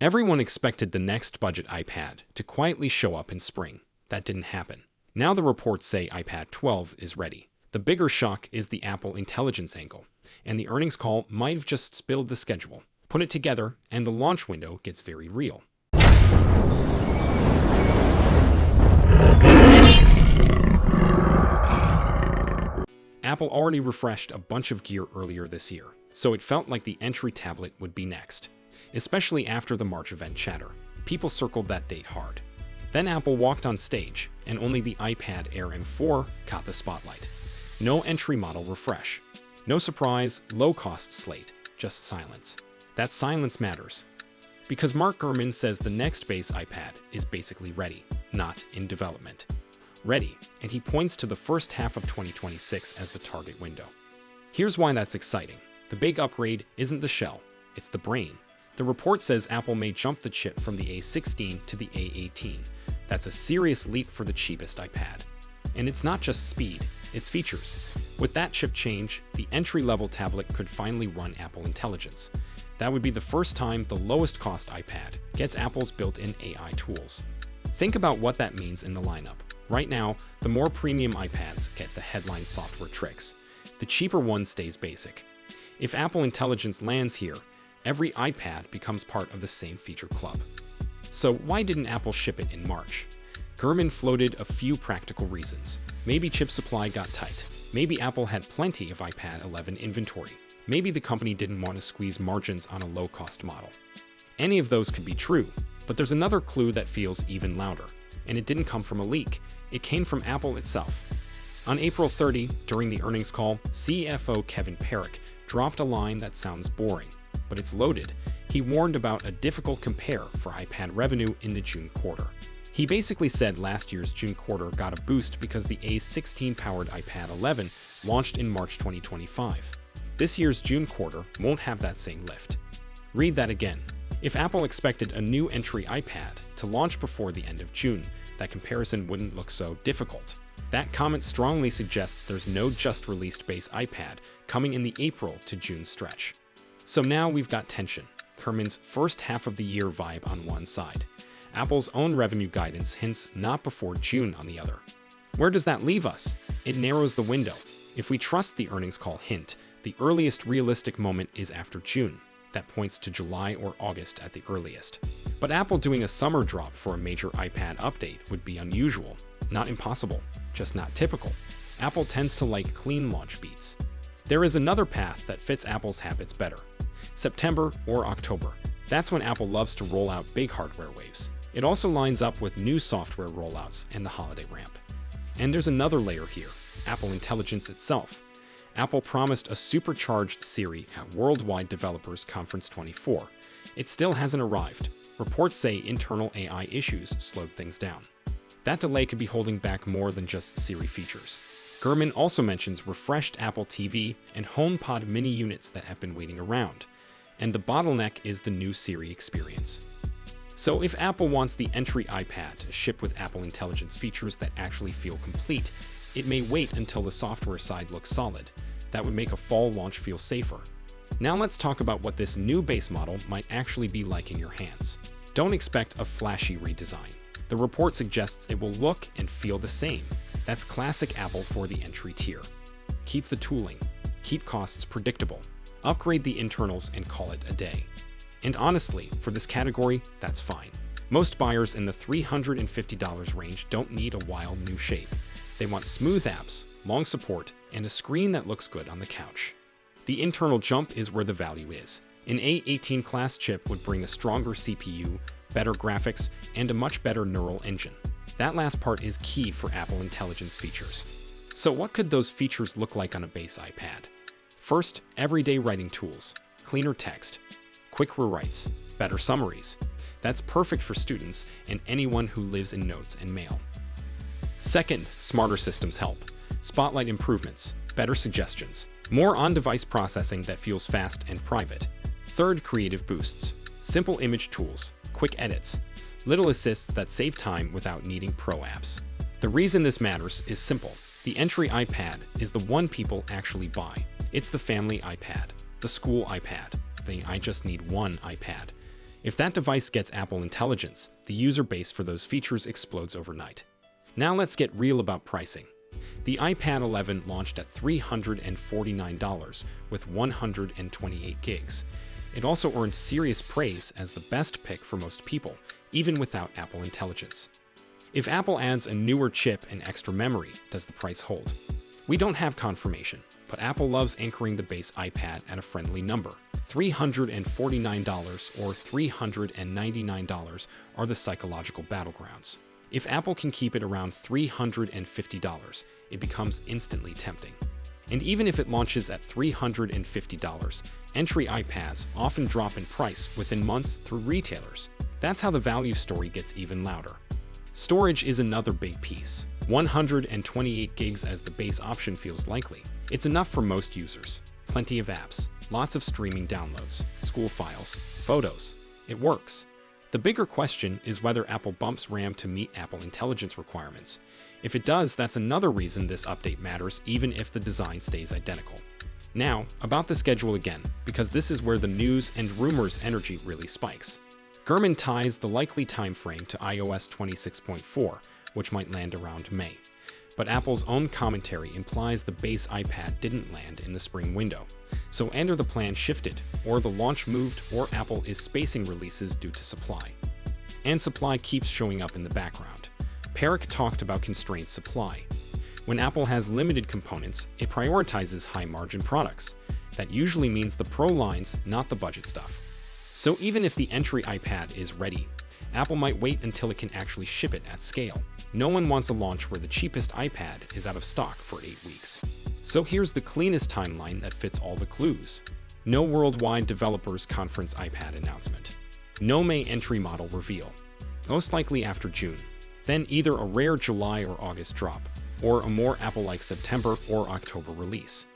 Everyone expected the next budget iPad to quietly show up in spring. That didn't happen. Now the reports say iPad 12 is ready. The bigger shock is the Apple Intelligence angle, and the earnings call might have just spilled the schedule. Put it together, and the launch window gets very real. Apple already refreshed a bunch of gear earlier this year, so it felt like the entry tablet would be next. Especially after the March event chatter, people circled that date hard. Then Apple walked on stage, and only the iPad Air M4 caught the spotlight. No entry model refresh. No surprise, low-cost slate, just silence. That silence matters. Because Mark Gurman says the next base iPad is basically ready, not in development. Ready, and he points to the first half of 2026 as the target window. Here's why that's exciting. The big upgrade isn't the shell, it's the brain. The report says Apple may jump the chip from the A16 to the A18. That's a serious leap for the cheapest iPad. And it's not just speed, it's features. With that chip change, the entry-level tablet could finally run Apple Intelligence. That would be the first time the lowest-cost iPad gets Apple's built-in AI tools. Think about what that means in the lineup. Right now, the more premium iPads get the headline software tricks. The cheaper one stays basic. If Apple Intelligence lands here, every iPad becomes part of the same feature club. So why didn't Apple ship it in March? Gurman floated a few practical reasons. Maybe chip supply got tight. Maybe Apple had plenty of iPad 11 inventory. Maybe the company didn't want to squeeze margins on a low-cost model. Any of those could be true, but there's another clue that feels even louder. And it didn't come from a leak. It came from Apple itself. On April 30, during the earnings call, CFO Kevan Parekh dropped a line that sounds boring, but it's loaded. He warned about a difficult compare for iPad revenue in the June quarter. He basically said last year's June quarter got a boost because the A16-powered iPad 11 launched in March 2025. This year's June quarter won't have that same lift. Read that again. If Apple expected a new entry iPad to launch before the end of June, that comparison wouldn't look so difficult. That comment strongly suggests there's no just-released base iPad coming in the April to June stretch. So now we've got tension. Gurman's first half of the year vibe on one side. Apple's own revenue guidance hints not before June on the other. Where does that leave us? It narrows the window. If we trust the earnings call hint, the earliest realistic moment is after June. That points to July or August at the earliest. But Apple doing a summer drop for a major iPad update would be unusual. Not impossible, just not typical. Apple tends to like clean launch beats. There is another path that fits Apple's habits better. September or October. That's when Apple loves to roll out big hardware waves. It also lines up with new software rollouts and the holiday ramp. And there's another layer here, Apple Intelligence itself. Apple promised a supercharged Siri at Worldwide Developers Conference 24. It still hasn't arrived. Reports say internal AI issues slowed things down. That delay could be holding back more than just Siri features. Gurman also mentions refreshed Apple TV and HomePod mini units that have been waiting around. And the bottleneck is the new Siri experience. So if Apple wants the entry iPad to ship with Apple Intelligence features that actually feel complete, it may wait until the software side looks solid. That would make a fall launch feel safer. Now let's talk about what this new base model might actually be like in your hands. Don't expect a flashy redesign. The report suggests it will look and feel the same. That's classic Apple for the entry tier. Keep the tooling, keep costs predictable, upgrade the internals and call it a day. And honestly, for this category, that's fine. Most buyers in the $350 range don't need a wild new shape. They want smooth apps, long support, and a screen that looks good on the couch. The internal jump is where the value is. An A18 class chip would bring a stronger CPU, better graphics, and a much better neural engine. That last part is key for Apple Intelligence features. So what could those features look like on a base iPad? First, everyday writing tools, cleaner text, quick rewrites, better summaries. That's perfect for students and anyone who lives in notes and mail. Second, smarter systems help. Spotlight improvements, better suggestions, more on-device processing that feels fast and private. Third, creative boosts. Simple image tools, quick edits, little assists that save time without needing pro apps. The reason this matters is simple. The entry iPad is the one people actually buy. It's the family iPad, the school iPad, the I just need one iPad. If that device gets Apple Intelligence, the user base for those features explodes overnight. Now let's get real about pricing. The iPad 11 launched at $349 with 128 gigs. It also earned serious praise as the best pick for most people, even without Apple Intelligence. If Apple adds a newer chip and extra memory, does the price hold? We don't have confirmation, but Apple loves anchoring the base iPad at a friendly number. $349 or $399 are the psychological battlegrounds. If Apple can keep it around $350, it becomes instantly tempting. And even if it launches at $350, entry iPads often drop in price within months through retailers. That's how the value story gets even louder. Storage is another big piece. 128 gigs as the base option feels likely. It's enough for most users. Plenty of apps, lots of streaming downloads, school files, photos. It works. The bigger question is whether Apple bumps RAM to meet Apple Intelligence requirements. If it does, that's another reason this update matters, even if the design stays identical. Now, about the schedule again, because this is where the news and rumors energy really spikes. Gurman ties the likely timeframe to iOS 26.4, which might land around May. But Apple's own commentary implies the base iPad didn't land in the spring window. So either the plan shifted, or the launch moved, or Apple is spacing releases due to supply. And supply keeps showing up in the background. Parekh talked about constrained supply. When Apple has limited components, it prioritizes high-margin products. That usually means the Pro lines, not the budget stuff. So even if the entry iPad is ready, Apple might wait until it can actually ship it at scale. No one wants a launch where the cheapest iPad is out of stock for 8 weeks. So here's the cleanest timeline that fits all the clues. No worldwide developers conference iPad announcement. No May entry model reveal. Most likely after June. Then either a rare July or August drop, or a more Apple-like September or October release.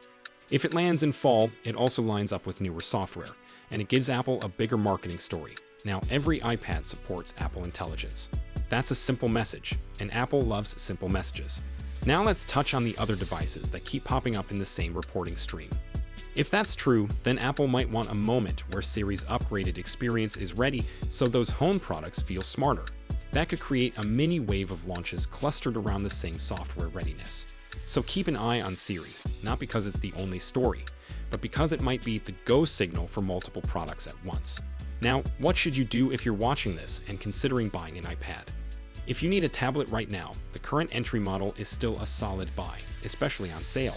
If it lands in fall, it also lines up with newer software, and it gives Apple a bigger marketing story. Now every iPad supports Apple Intelligence. That's a simple message, and Apple loves simple messages. Now let's touch on the other devices that keep popping up in the same reporting stream. If that's true, then Apple might want a moment where Siri's upgraded experience is ready so those home products feel smarter. That could create a mini wave of launches clustered around the same software readiness. So keep an eye on Siri, not because it's the only story, but because it might be the go signal for multiple products at once. Now, what should you do if you're watching this and considering buying an iPad? If you need a tablet right now, the current entry model is still a solid buy, especially on sale.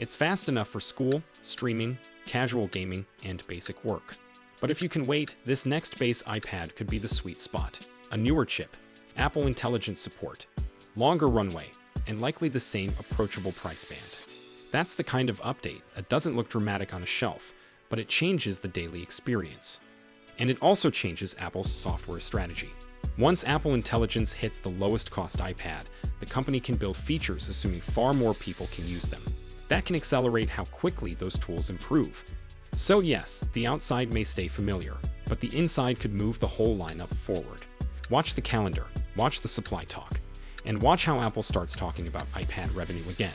It's fast enough for school, streaming, casual gaming, and basic work. But if you can wait, this next base iPad could be the sweet spot. A newer chip, Apple Intelligence support, longer runway, and likely the same approachable price band. That's the kind of update that doesn't look dramatic on a shelf, but it changes the daily experience. And it also changes Apple's software strategy. Once Apple Intelligence hits the lowest cost iPad, the company can build features assuming far more people can use them. That can accelerate how quickly those tools improve. So yes, the outside may stay familiar, but the inside could move the whole lineup forward. Watch the calendar, watch the supply talk, and watch how Apple starts talking about iPad revenue again.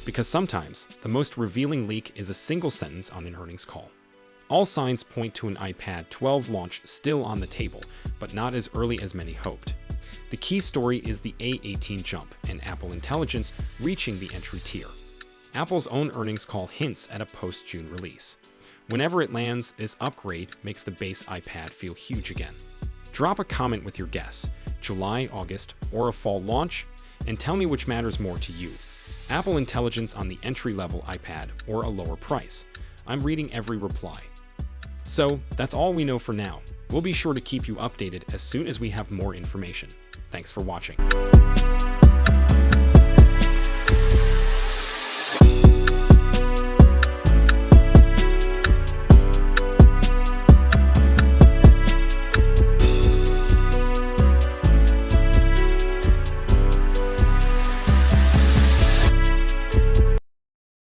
Because sometimes, the most revealing leak is a single sentence on an earnings call. All signs point to an iPad 12 launch still on the table, but not as early as many hoped. The key story is the A18 jump and Apple Intelligence reaching the entry tier. Apple's own earnings call hints at a post-June release. Whenever it lands, this upgrade makes the base iPad feel huge again. Drop a comment with your guess, July, August, or a fall launch, and tell me which matters more to you. Apple Intelligence on the entry-level iPad or a lower price. I'm reading every reply. So, that's all we know for now. We'll be sure to keep you updated as soon as we have more information. Thanks for watching.